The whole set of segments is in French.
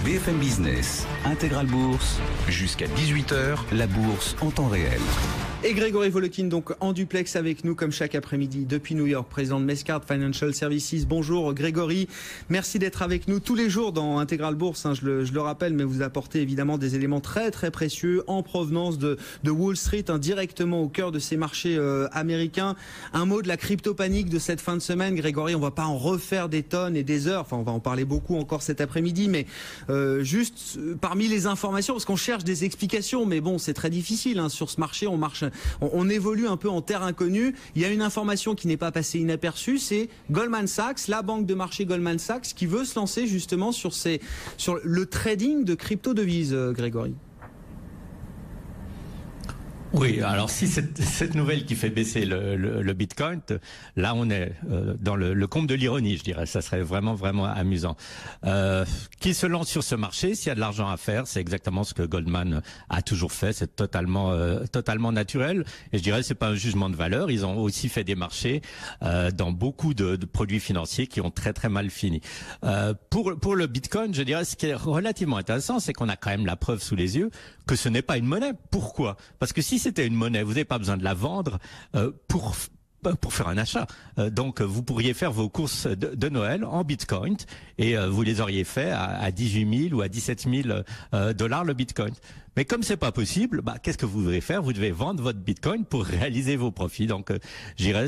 BFM Business, Intégral Bourse, jusqu'à 18 h, la bourse en temps réel. Et Grégory Volokin, donc en duplex avec nous comme chaque après-midi depuis New York, président de Mescard Financial Services. Bonjour Grégory, merci d'être avec nous tous les jours dans Intégral Bourse, je le rappelle, mais vous apportez évidemment des éléments très très précieux en provenance de Wall Street, directement au cœur de ces marchés américains. Un mot de la crypto-panique de cette fin de semaine, Grégory, on va pas en refaire des tonnes et des heures, enfin on va en parler beaucoup encore cet après-midi, mais juste parmi les informations, parce qu'on cherche des explications, mais bon c'est très difficile, sur ce marché on évolue un peu en terre inconnue. Il y a une information qui n'est pas passée inaperçue, c'est Goldman Sachs, la banque de marché Goldman Sachs, qui veut se lancer justement sur le trading de crypto-devises, Grégory. Oui, alors si cette nouvelle qui fait baisser le Bitcoin, là on est dans le comble de l'ironie, je dirais. Ça serait vraiment amusant. Qui se lance sur ce marché, s'il y a de l'argent à faire, c'est exactement ce que Goldman a toujours fait. C'est totalement naturel. Et je dirais c'est pas un jugement de valeur. Ils ont aussi fait des marchés dans beaucoup de produits financiers qui ont très mal fini. Pour le Bitcoin, je dirais ce qui est relativement intéressant, c'est qu'on a quand même la preuve sous les yeux que ce n'est pas une monnaie. Pourquoi? Parce que si c'était une monnaie, vous n'avez pas besoin de la vendre pour faire un achat. Donc, vous pourriez faire vos courses de Noël en Bitcoin et vous les auriez fait à 18 000 ou à 17 000 dollars le Bitcoin. Mais comme c'est pas possible, qu'est-ce que vous devez faire? Vous devez vendre votre Bitcoin pour réaliser vos profits. Donc, j'irais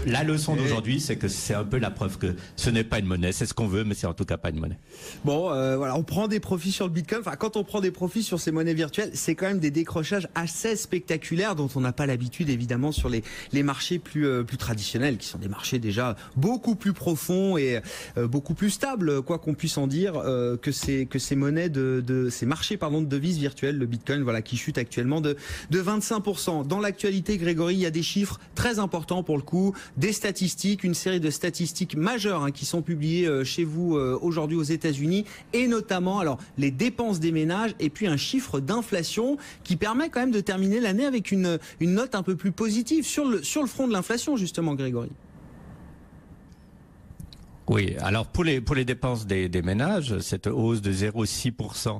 la leçon d'aujourd'hui, c'est que c'est un peu la preuve que ce n'est pas une monnaie. C'est ce qu'on veut, mais c'est en tout cas pas une monnaie. Bon, voilà, on prend des profits sur le Bitcoin. Enfin, quand on prend des profits sur ces monnaies virtuelles, c'est quand même des décrochages assez spectaculaires dont on n'a pas l'habitude, évidemment, sur les marchés plus traditionnels, qui sont des marchés déjà beaucoup plus profonds et beaucoup plus stables, quoi qu'on puisse en dire, que ces monnaies ces marchés, de devises virtuelles, le Bitcoin, voilà, qui chute actuellement de 25%. Dans l'actualité, Grégory, il y a des chiffres très importants pour le coup, des statistiques, une série de statistiques majeures qui sont publiées chez vous aujourd'hui aux États-Unis, et notamment alors les dépenses des ménages et puis un chiffre d'inflation qui permet quand même de terminer l'année avec une note un peu plus positive sur le front de l'inflation, justement, Grégory. Oui, alors pour les dépenses des ménages, cette hausse de 0,6%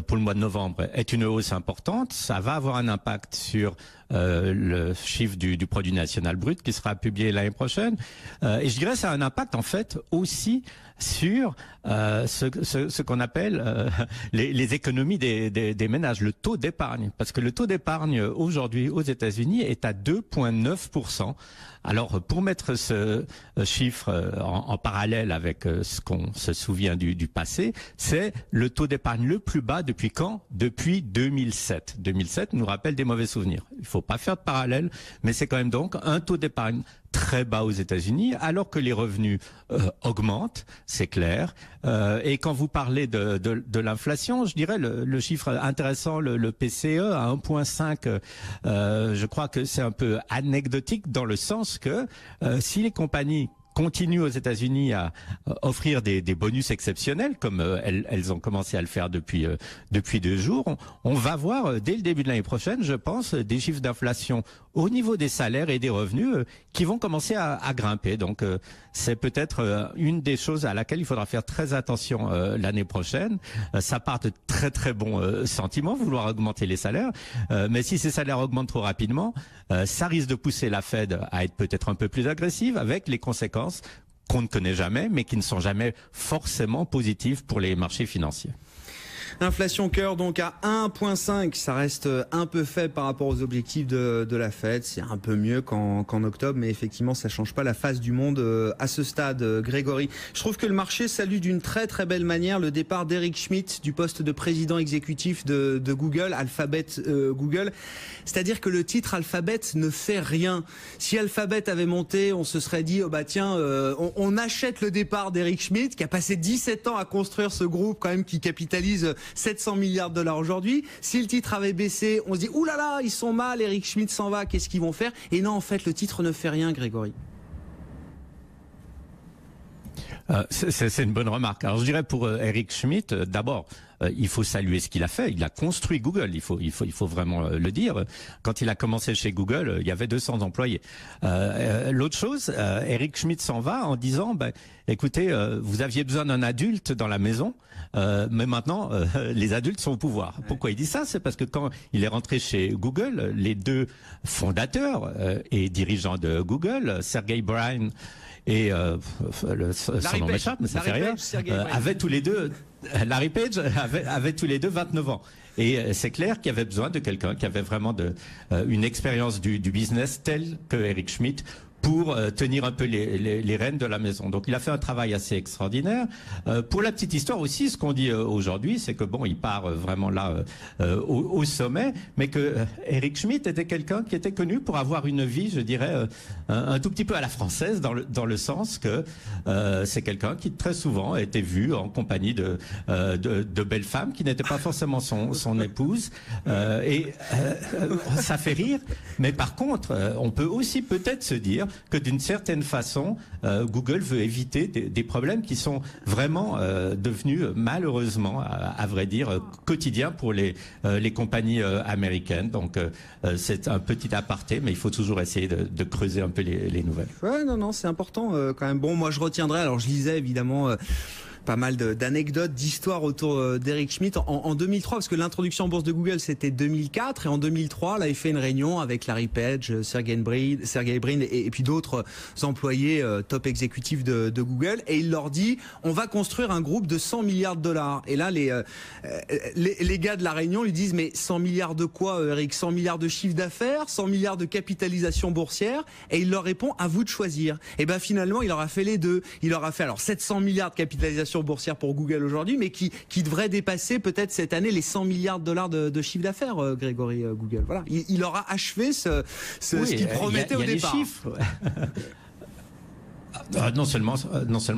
pour le mois de novembre est une hausse importante. Ça va avoir un impact sur le chiffre du produit national brut qui sera publié l'année prochaine. Et je dirais que ça a un impact en fait aussi sur ce qu'on appelle les économies des ménages, le taux d'épargne. Parce que le taux d'épargne aujourd'hui aux États-Unis est à 2,9%. Alors pour mettre ce chiffre en parallèle avec ce qu'on se souvient du passé, c'est le taux d'épargne le plus bas depuis quand? Depuis 2007. 2007 nous rappelle des mauvais souvenirs. Il faut pas faire de parallèle, mais c'est quand même donc un taux d'épargne très bas aux États-Unis, alors que les revenus augmentent, c'est clair. Et quand vous parlez de l'inflation, je dirais le chiffre intéressant, le PCE à 1,5, je crois que c'est un peu anecdotique dans le sens que si les compagnies continuent aux États-Unis à offrir des bonus exceptionnels, comme elles ont commencé à le faire depuis 2 jours. On va voir dès le début de l'année prochaine, je pense, des chiffres d'inflation au niveau des salaires et des revenus qui vont commencer à grimper. Donc c'est peut-être une des choses à laquelle il faudra faire très attention l'année prochaine. Ça part de très bons sentiments, vouloir augmenter les salaires, mais si ces salaires augmentent trop rapidement, ça risque de pousser la Fed à être peut-être un peu plus agressive, avec les conséquences qu'on ne connaît jamais, mais qui ne sont jamais forcément positives pour les marchés financiers. Inflation cœur donc à 1,5, ça reste un peu faible par rapport aux objectifs de la Fed, c'est un peu mieux qu'en octobre, mais effectivement ça change pas la face du monde à ce stade, Grégory. Je trouve que le marché salue d'une très belle manière le départ d'Eric Schmidt du poste de président exécutif de Google, Alphabet Google. C'est-à-dire que le titre Alphabet ne fait rien. Si Alphabet avait monté, on se serait dit on achète le départ d'Eric Schmidt qui a passé 17 ans à construire ce groupe quand même qui capitalise 700 milliards de dollars aujourd'hui. Si le titre avait baissé, on se dit oulala, ils sont mal, Eric Schmidt s'en va, qu'est-ce qu'ils vont faire? Et non, en fait, le titre ne fait rien, Grégory. C'est une bonne remarque. Alors je dirais pour Eric Schmidt, d'abord, il faut saluer ce qu'il a fait. Il a construit Google. Il faut vraiment le dire. Quand il a commencé chez Google, il y avait 200 employés. L'autre chose, Eric Schmidt s'en va en disant, écoutez, vous aviez besoin d'un adulte dans la maison, mais maintenant les adultes sont au pouvoir. Pourquoi il dit ça? C'est parce que quand il est rentré chez Google, les deux fondateurs et dirigeants de Google, Sergey Brin et son nom m'échappe, mais ça fait rien, avaient tous les deux, Larry Page avait tous les deux 29 ans. Et c'est clair qu'il y avait besoin de quelqu'un qui avait vraiment une expérience du business telle que Eric Schmidt pour tenir un peu les rênes de la maison. Donc il a fait un travail assez extraordinaire. Pour la petite histoire aussi, ce qu'on dit aujourd'hui, c'est que bon, il part vraiment là au sommet, mais que Eric Schmidt était quelqu'un qui était connu pour avoir une vie, je dirais, un tout petit peu à la française, dans le sens que c'est quelqu'un qui très souvent était vu en compagnie de belles femmes qui n'étaient pas forcément son épouse. Ça fait rire, mais par contre, on peut aussi peut-être se dire que d'une certaine façon, Google veut éviter des problèmes qui sont vraiment devenus malheureusement, à vrai dire, quotidiens pour les compagnies américaines. Donc c'est un petit aparté, mais il faut toujours essayer de creuser un peu les nouvelles. Ouais, non, c'est important quand même. Bon, moi je retiendrai, alors je lisais évidemment pas mal d'anecdotes, d'histoires autour d'Eric Schmidt en 2003, parce que l'introduction en bourse de Google c'était 2004, et en 2003 là il fait une réunion avec Larry Page, Sergey Brin et puis d'autres employés top exécutifs de Google, et il leur dit on va construire un groupe de 100 milliards de dollars. Et là les gars de la réunion lui disent mais 100 milliards de quoi Eric? 100 milliards de chiffre d'affaires, 100 milliards de capitalisation boursière? Et il leur répond à vous de choisir. Et ben finalement il aura fait les deux. Il aura fait alors 700 milliards de capitalisation boursière pour Google aujourd'hui, mais qui devrait dépasser peut-être cette année les 100 milliards de dollars de chiffre d'affaires, Grégory Google. Voilà, il aura achevé ce qu'il promettait au départ. Les chiffres. Non seulement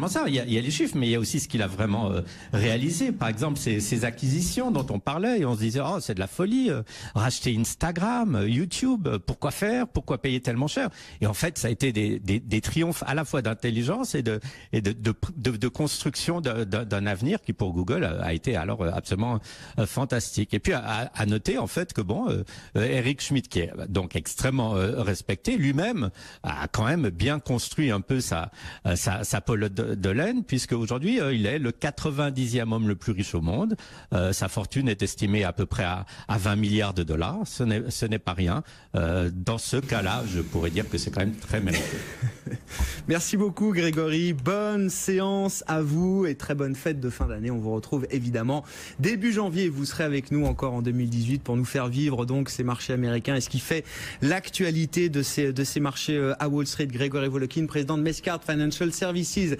ça, il y a les chiffres, mais il y a aussi ce qu'il a vraiment réalisé. Par exemple, ces acquisitions dont on parlait, et on se disait oh c'est de la folie, racheter Instagram, YouTube, pourquoi faire, pourquoi payer tellement cher? Et en fait, ça a été des triomphes à la fois d'intelligence et de construction d'un avenir qui pour Google a été alors absolument fantastique. Et puis à noter en fait que bon, Eric Schmidt, qui est donc extrêmement respecté, lui-même a quand même bien construit un peu sa pelote de laine, puisque aujourd'hui il est le 90e homme le plus riche au monde. Sa fortune est estimée à peu près à 20 milliards de dollars. Ce n'est pas rien. Dans ce cas-là, je pourrais dire que c'est quand même très mérité. Merci beaucoup Grégory. Bonne séance à vous et très bonne fête de fin d'année. On vous retrouve évidemment début janvier. Vous serez avec nous encore en 2018 pour nous faire vivre donc ces marchés américains et ce qui fait l'actualité de ces marchés à Wall Street. Grégory Volokin, président de Mescard Financial Services.